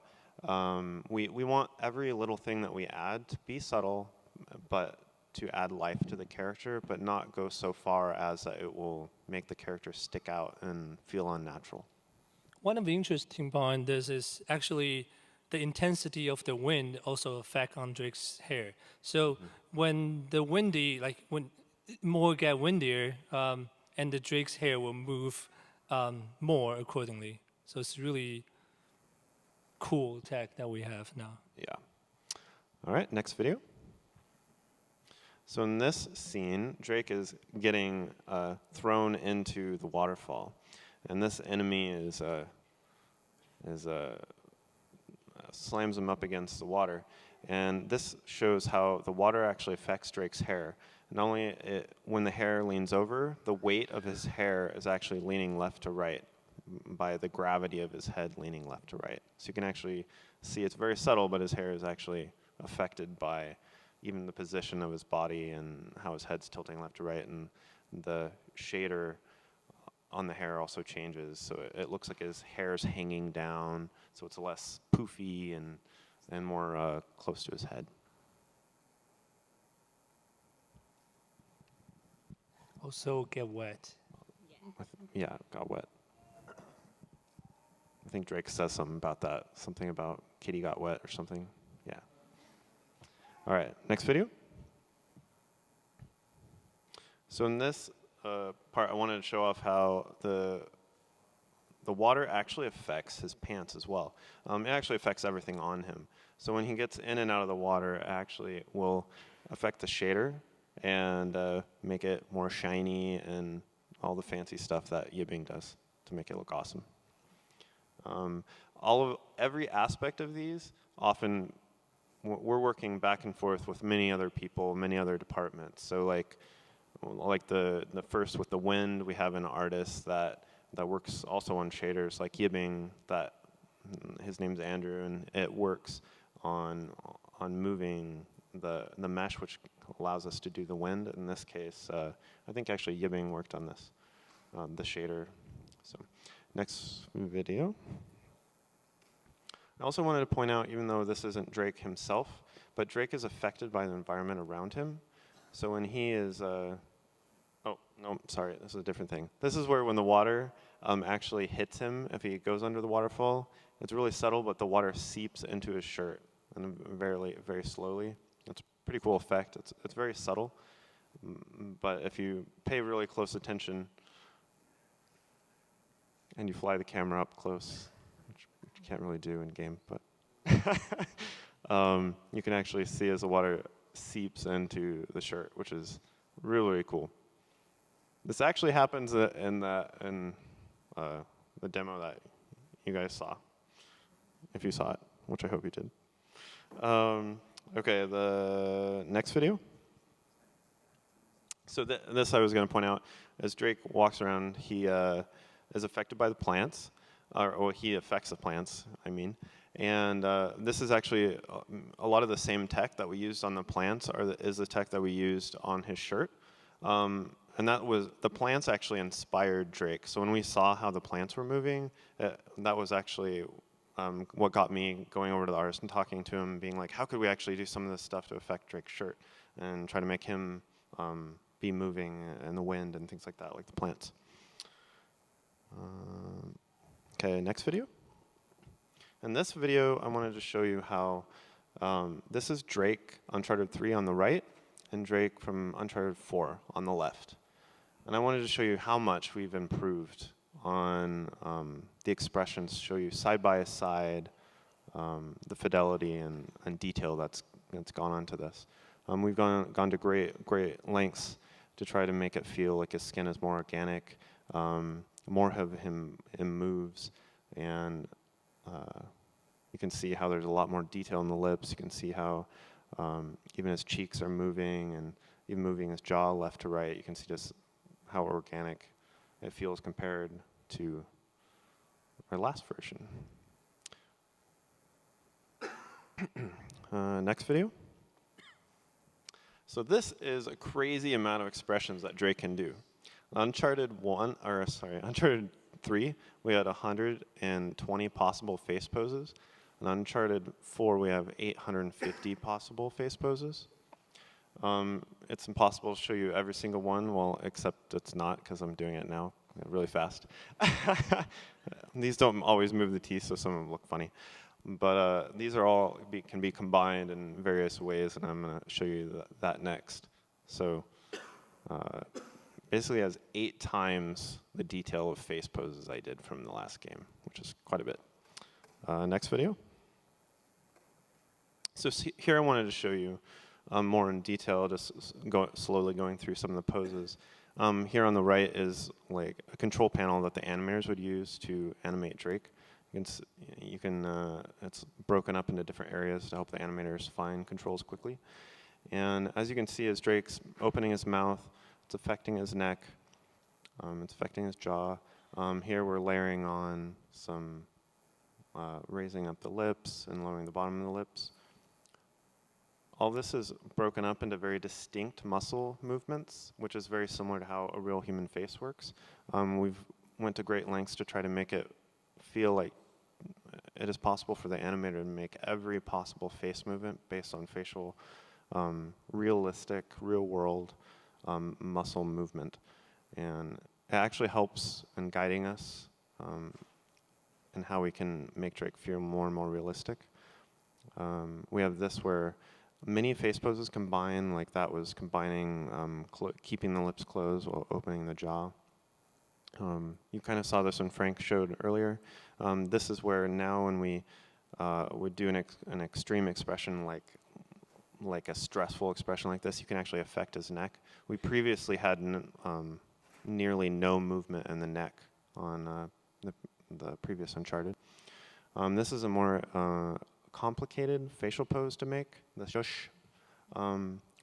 Speaker 2: We want every little thing that we add to be subtle, but to add life to the character, but not go so far as that it will make the character stick out and feel unnatural.
Speaker 4: One of the interesting part in this is actually the intensity of the wind also affect on Drake's hair. So when the when more get windier, and the Drake's hair will move more accordingly. So it's really cool tech that we have now.
Speaker 2: Yeah. All right, next video. So in this scene, Drake is getting thrown into the waterfall, and this enemy slams him up against the water, and this shows how the water actually affects Drake's hair. Not only when the hair leans over, the weight of his hair is actually leaning left to right by the gravity of his head leaning left to right. So you can actually see it's very subtle, but his hair is actually affected by even the position of his body and how his head's tilting left to right, and the shader on the hair also changes. So it looks like his hair's hanging down, so it's less poofy and more close to his head.
Speaker 4: Also get wet.
Speaker 2: yeah, got wet. I think Drake says something about that, something about Kitty got wet or something. Yeah. All right, next video. So in this part, I wanted to show off how the water actually affects his pants as well. It actually affects everything on him. So when he gets in and out of the water, it actually will affect the shader and make it more shiny and all the fancy stuff that Yibbing does to make it look awesome. Every aspect of these, often we're working back and forth with many other people, many other departments. So like the first with the wind, we have an artist that works also on shaders, like Yibbing, that his name's Andrew, and it works on moving the mesh, which allows us to do the wind. In this case, I think actually Yibbing worked on this, the shader. So next video. I also wanted to point out, even though this isn't Drake himself, but Drake is affected by the environment around him. So when he is, oh, no, sorry, this is a different thing. This is where when the water actually hits him, if he goes under the waterfall, it's really subtle, but the water seeps into his shirt, and very, very slowly. It's a pretty cool effect. It's very subtle, but if you pay really close attention, and you fly the camera up close, which you can't really do in game, but you can actually see as the water seeps into the shirt, which is really, really cool. This actually happens in the demo that you guys saw, if you saw it, which I hope you did. Okay, the next video. So this I was going to point out, as Drake walks around, he is affected by the plants, or he affects the plants, I mean. And this is actually a lot of the same tech that we used on the plants is the tech that we used on his shirt. And that was, the plants actually inspired Drake. So when we saw how the plants were moving, that was actually what got me going over to the artist and talking to him, being like, how could we actually do some of this stuff to affect Drake's shirt and try to make him be moving in the wind and things like that, like the plants. Okay, next video. In this video, I wanted to show you how this is Drake, Uncharted 3 on the right, and Drake from Uncharted 4 on the left. And I wanted to show you how much we've improved on the expressions, show you side by side the fidelity and detail that's gone onto this. We've gone to great lengths to try to make it feel like his skin is more organic, more of him moves, and you can see how there's a lot more detail in the lips. You can see how even his cheeks are moving, and even moving his jaw left to right. You can see just how organic it feels compared to our last version. Next video. So this is a crazy amount of expressions that Drake can do. Uncharted 3, we had 120 possible face poses. In Uncharted 4, we have 850 possible face poses. It's impossible to show you every single one, well, except it's not, because I'm doing it now really fast. These don't always move the teeth, so some of them look funny. But these are all can be combined in various ways, and I'm going to show you that next. So basically has 8 times the detail of face poses I did from the last game, which is quite a bit. Next video. So here I wanted to show you more in detail, just slowly going through some of the poses. Here on the right is like a control panel that the animators would use to animate Drake. You can it's broken up into different areas to help the animators find controls quickly. And as you can see, as Drake's opening his mouth, it's affecting his neck, it's affecting his jaw. Here we're layering on some raising up the lips and lowering the bottom of the lips. All this is broken up into very distinct muscle movements, which is very similar to how a real human face works. We've went to great lengths to try to make it feel like it is possible for the animator to make every possible face movement based on facial, realistic, real-world muscle movement. And it actually helps in guiding us in how we can make Drake feel more and more realistic. We have this where many face poses combine, like that was combining keeping the lips closed while opening the jaw. You kind of saw this when Frank showed earlier. This is where now when we would do an extreme expression like a stressful expression like this, you can actually affect his neck. We previously had nearly no movement in the neck on the previous Uncharted. This is a more complicated facial pose to make, the shush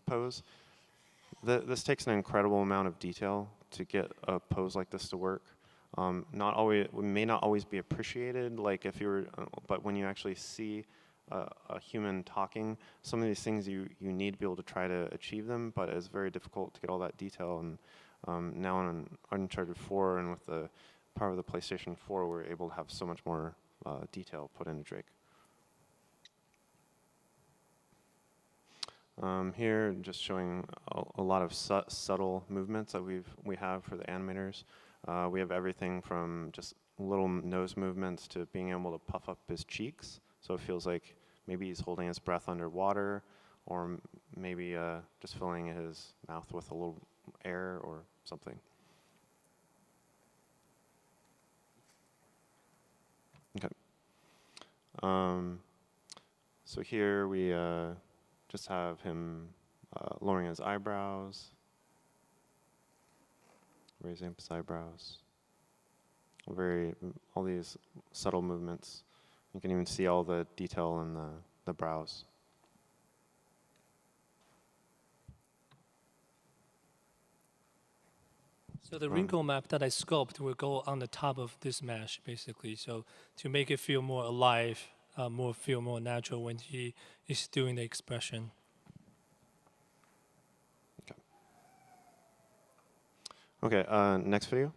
Speaker 2: pose. This takes an incredible amount of detail to get a pose like this to work. It may not always be appreciated, like if you were, but when you actually see a human talking, some of these things you need to be able to try to achieve them, but it's very difficult to get all that detail. And now on Uncharted 4 and with the power of the PlayStation 4, we're able to have so much more detail put into Drake. Here, just showing a lot of subtle movements that we have for the animators. We have everything from just little nose movements to being able to puff up his cheeks, so it feels like maybe he's holding his breath underwater, or maybe just filling his mouth with a little air or something. Okay. So here we just have him lowering his eyebrows, raising up his eyebrows. All these subtle movements. You can even see all the detail in the brows.
Speaker 4: So the wrinkle map that I sculpt will go on the top of this mesh, basically. So to make it feel more alive, feel more natural when he is doing the expression.
Speaker 2: Okay, next video.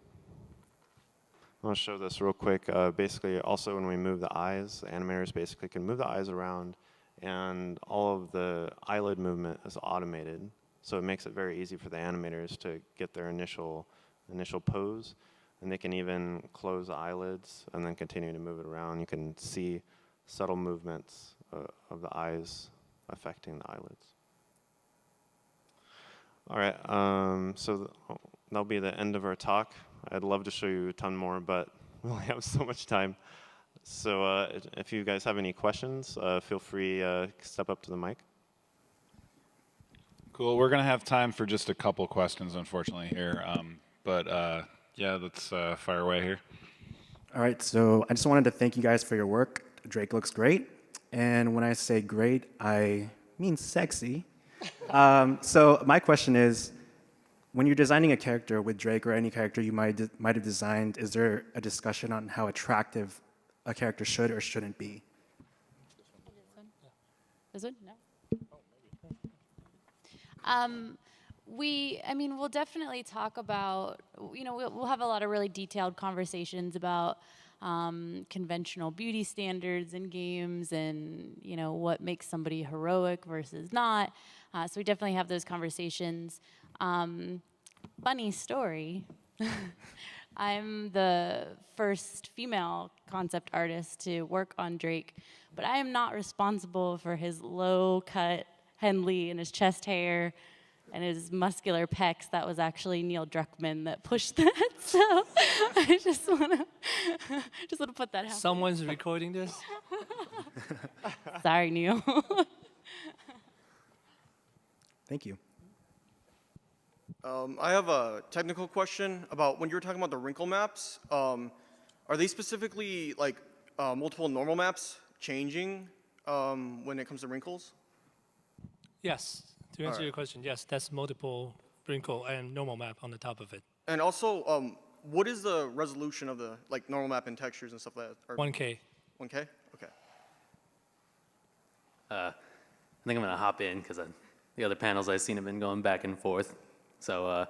Speaker 2: I want to show this real quick. Basically, also when we move the eyes, the animators basically can move the eyes around, and all of the eyelid movement is automated. So it makes it very easy for the animators to get their initial pose, and they can even close the eyelids and then continue to move it around. You can see subtle movements of the eyes affecting the eyelids. All right, so that'll be the end of our talk. I'd love to show you a ton more, but we only have so much time. So if you guys have any questions, feel free to step up to the mic.
Speaker 1: Cool. We're going to have time for just a couple questions, unfortunately, here. Yeah, let's fire away here.
Speaker 8: All right, so I just wanted to thank you guys for your work. Drake looks great. And when I say great, I mean sexy. So my question is, when you're designing a character with Drake or any character you might have designed, is there a discussion on how attractive a character should or shouldn't be?
Speaker 5: This one? No. We'll definitely talk about, we'll have a lot of really detailed conversations about conventional beauty standards in games and, what makes somebody heroic versus not. So we definitely have those conversations. Funny story. I'm the first female concept artist to work on Drake, but I am not responsible for his low-cut Henley and his chest hair and his muscular pecs. That was actually Neil Druckmann that pushed that. So I just want to put that out.
Speaker 4: Someone's recording this?
Speaker 5: Sorry, Neil.
Speaker 8: Thank you.
Speaker 9: I have a technical question about when you were talking about the wrinkle maps. Are they specifically like multiple normal maps changing when it comes to wrinkles?
Speaker 4: Yes. To answer your question, yes, that's multiple wrinkle and normal map on the top of it.
Speaker 9: And also, what is the resolution of the normal map and textures and stuff like that?
Speaker 4: 1K.
Speaker 9: 1K? Okay.
Speaker 10: I think I'm going to hop in because the other panels I've seen have been going back and forth. So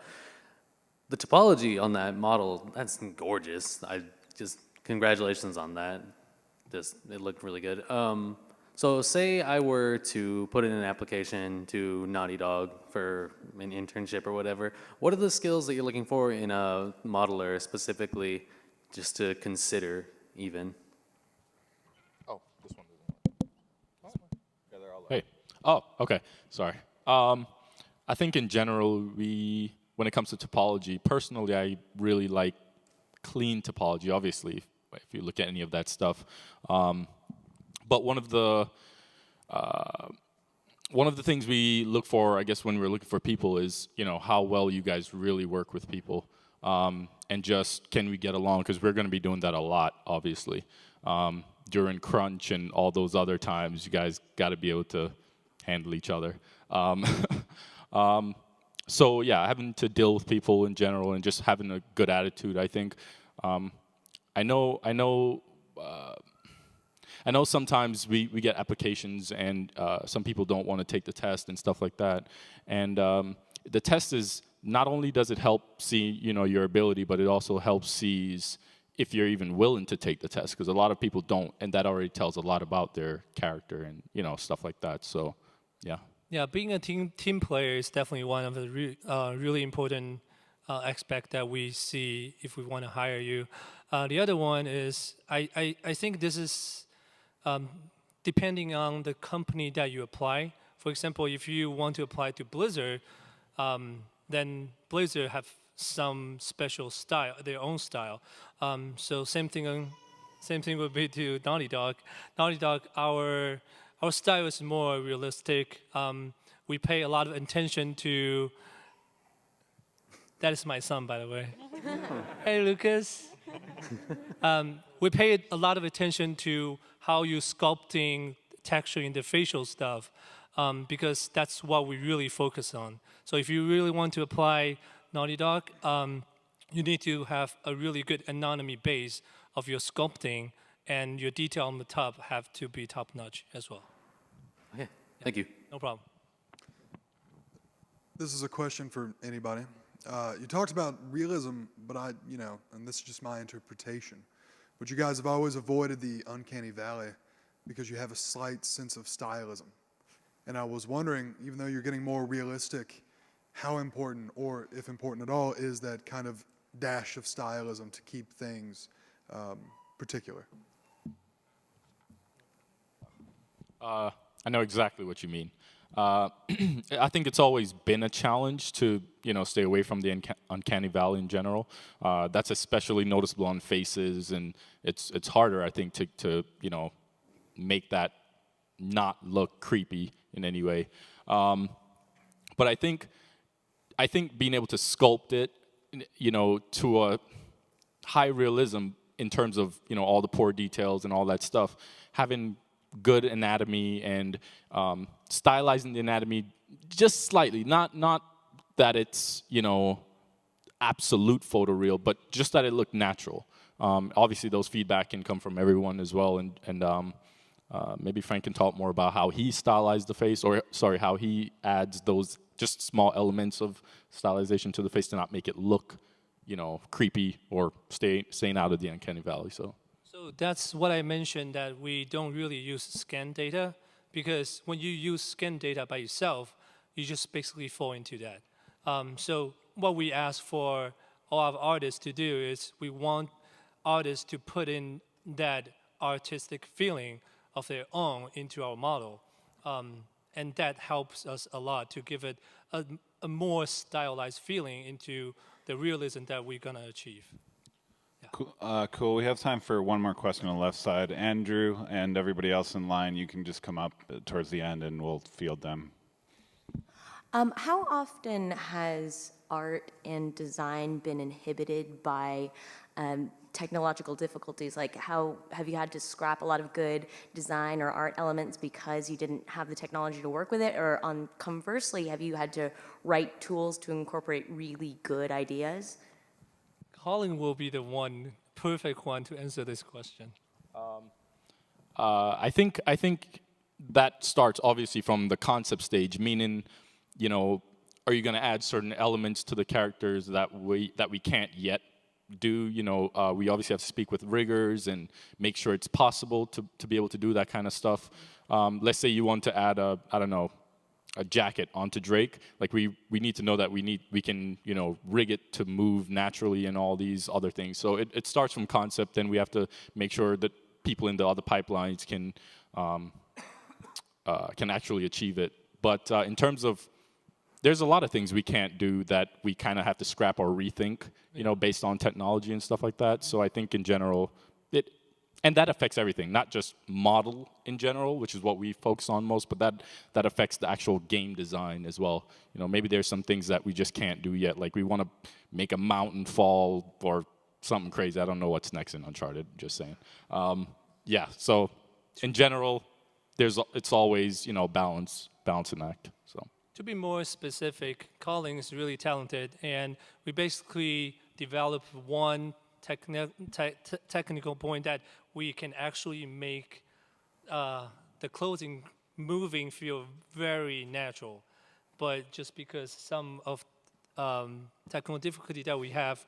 Speaker 10: the topology on that model, that's gorgeous. Congratulations on that. It looked really good. So say I were to put in an application to Naughty Dog for an internship or whatever, what are the skills that you're looking for in a modeler specifically, just to consider even?
Speaker 6: Oh, this one doesn't work. Yeah, they're all hey. Oh, okay. Sorry. I think in general, when it comes to topology, personally, I really like clean topology, obviously, if you look at any of that stuff. But one of the things we look for, I guess, when we're looking for people is, how well you guys really work with people, and just can we get along? Because we're going to be doing that a lot, obviously. During crunch and all those other times, you guys got to be able to handle each other. So yeah, having to deal with people in general and just having a good attitude, I think. I know sometimes we get applications and some people don't want to take the test and stuff like that. And the test is, not only does it help see, your ability, but it also helps sees if you're even willing to take the test, because a lot of people don't, and that already tells a lot about their character and, stuff like that. So, yeah.
Speaker 4: Yeah, being a team player is definitely one of the really important aspect that we see if we want to hire you. The other one is, I think this is depending on the company that you apply. For example, if you want to apply to Blizzard, then Blizzard have some special style, their own style. So same thing would be to Naughty Dog. Naughty Dog, our style is more realistic. We pay a lot of attention to. That is my son, by the way. Hey, Lucas. We pay a lot of attention to how you're sculpting, texturing the facial stuff, because that's what we really focus on. So if you really want to apply Naughty Dog, you need to have a really good anatomy base of your sculpting, and your detail on the top have to be top-notch as well.
Speaker 10: Okay, thank you.
Speaker 4: No problem.
Speaker 11: This is a question for anybody. You talked about realism, but and this is just my interpretation, but you guys have always avoided the uncanny valley because you have a slight sense of stylism. And I was wondering, even though you're getting more realistic, how important, or if important at all, is that kind of dash of stylism to keep things particular?
Speaker 6: I know exactly what you mean. I think it's always been a challenge to, stay away from the uncanny valley in general. That's especially noticeable on faces, and it's harder, I think, to make that not look creepy in any way. But I think being able to sculpt it, to a high realism in terms of, all the poor details and all that stuff, having good anatomy and stylizing the anatomy just slightly, not that it's, absolute photoreal, but just that it looked natural. Obviously, those feedback can come from everyone as well, and maybe Frank can talk more about how he stylized the face, or how he adds those just small elements of stylization to the face to not make it look, creepy or staying out of the uncanny valley. So
Speaker 4: that's what I mentioned, that we don't really use scan data, because when you use scan data by yourself, you just basically fall into that. So what we ask for all of artists to do is we want artists to put in that artistic feeling of their own into our model. And that helps us a lot to give it a more stylized feeling into the realism that we're going to achieve.
Speaker 1: Cool. We have time for one more question on the left side. Andrew and everybody else in line, you can just come up towards the end and we'll field them.
Speaker 12: How often has art and design been inhibited by technological difficulties? Like, how have you had to scrap a lot of good design or art elements because you didn't have the technology to work with it? Or conversely, have you had to write tools to incorporate really good ideas?
Speaker 4: Colin will be the perfect one to answer this question.
Speaker 6: I think that starts obviously from the concept stage, meaning, are you going to add certain elements to the characters that we can't yet, do. We obviously have to speak with riggers and make sure it's possible to be able to do that kind of stuff. Let's say you want to add a jacket onto Drake. Like we need to know that we can rig it to move naturally and all these other things. So it starts from concept, then we have to make sure that people in the other pipelines can actually achieve it. But in terms of, there's a lot of things we can't do that we kind of have to scrap or rethink, based on technology and stuff like that. So I think in general, and that affects everything, not just model in general, which is what we focus on most, but that affects the actual game design as well. Maybe there's some things that we just can't do yet, like we want to make a mountain fall or something crazy. I don't know what's next in Uncharted, just saying. Yeah, so in general, it's always, balancing act. So.
Speaker 4: To be more specific, Colin is really talented, and we basically developed one technical point that we can actually make the clothing moving feel very natural. But just because some of technical difficulty that we have,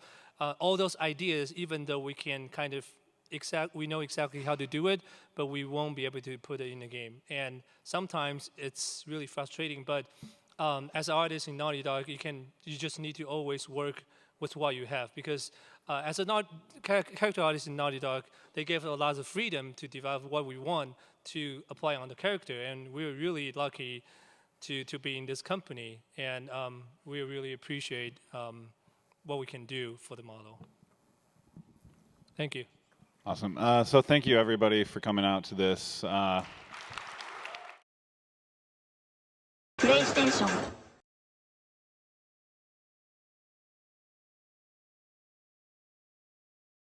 Speaker 4: all those ideas, even though we can kind of we know exactly how to do it, but we won't be able to put it in the game. And sometimes it's really frustrating, but as an artist in Naughty Dog, you just need to always work with what you have, because as a character artist in Naughty Dog, they gave us a lot of freedom to develop what we want to apply on the character, and we're really lucky to be in this company, and we really appreciate what we can do for the model. Thank you.
Speaker 1: Awesome. So thank you, everybody, for coming out to this. PlayStation